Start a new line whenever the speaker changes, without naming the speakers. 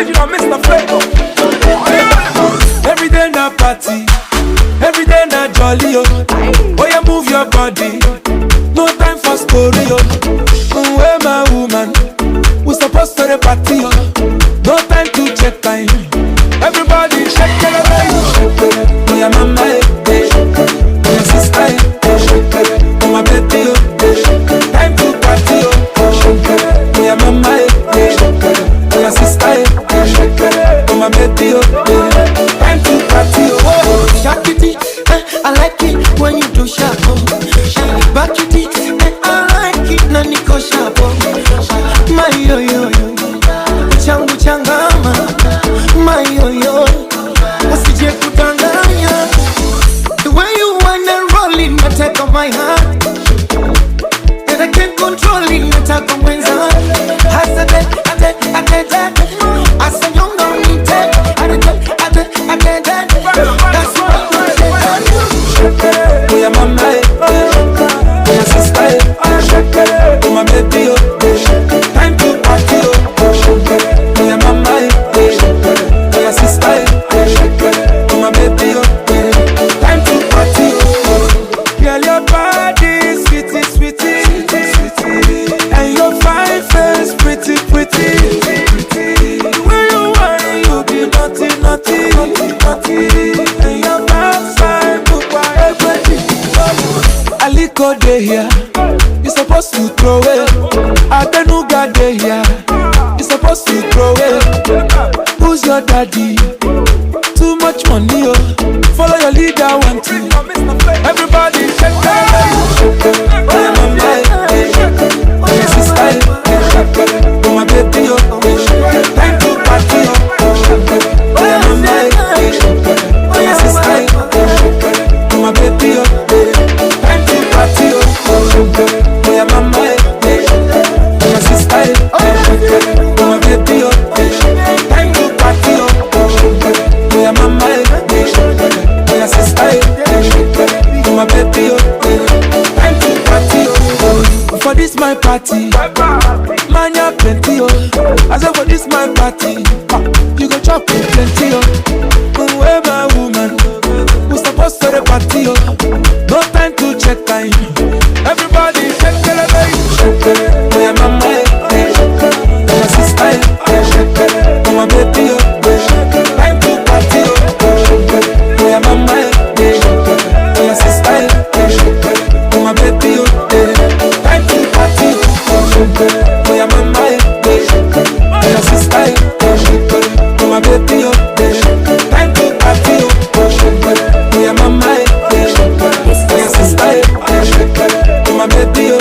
original Mr. Flavor. Every day na party, every day na jolly, oh. Oh, you move your body, no time for story, oh. Where my woman, we supposed to the party, oh. No time to check time. Everybody shake it, shake it. Oh, yeah, mama, eh. Oh, yeah, sister, eh. Oh, my baby, oh. Time to party, oh. Shake it. Oh, yeah, mama, eh. Oh, yeah, sister, eh. Oh, my baby, oh. Time to party, oh.
Shake it, I like it when you do sharp. Back it, I like it na niko sharp. My yo yo yo, changu changama. My yo yo, usije kutanganya. The way you wanna roll it, na take on my heart. And I can't control it, na take on my heart. Hasade, ade, asa nyonga unite. Ade, that's what I say.
Oh, yeah, mama, eh. Oh, yeah, sister, eh. Oh, my baby, oh. Time to party, oh. Oh, yeah, mama, eh. Oh, yeah, sister, eh. Oh, my baby, oh. Time to party, oh. Girl, your body, sweetie, sweetie, sweetie. And your fine face, pretty, pretty. The way you whine, you be naughty, naughty, naughty. And your backside, Aliko dey here, you supposed to throw it. Adenuga dey here, you supposed to throw it. Who's your daddy? Too much money, oh. Follow your leader, one two. Everybody shake it. Oh, yeah, mama, eh. Oh, yeah, sister, eh. Oh, my baby, oh. Time to party, oh. Oh, yeah, mama, eh. Oh, yeah, sister, eh. Oh, my baby, oh. Party, oh, yeah, mama, eh. Oh, my sister, eh. Oh, my baby, oh. Time to party, oh, yeah, mama, eh. Oh, yeah, sister, eh. Oh, my baby, oh. Time to party, oh. For this my party, man, you plenty, oh. I said for this my party, you go chop it plenty, oh. Where my woman, we supposed to the party, oh. No time to check time. Everybody shake it, shake it. Oh, yeah, mama, eh. Oh, my sister, eh. Oh, my baby, oh. Time to party, oh. Oh, yeah, mama, eh. Oh, yeah, sister, eh. Oh, my baby, oh. Time to party, oh. Oh, yeah, mama, eh. Oh, yeah, sister, eh. Oh, my baby, oh. Time to party, oh. Oh, yeah, mama, eh. Oh, yeah, sister, oh, my baby, oh.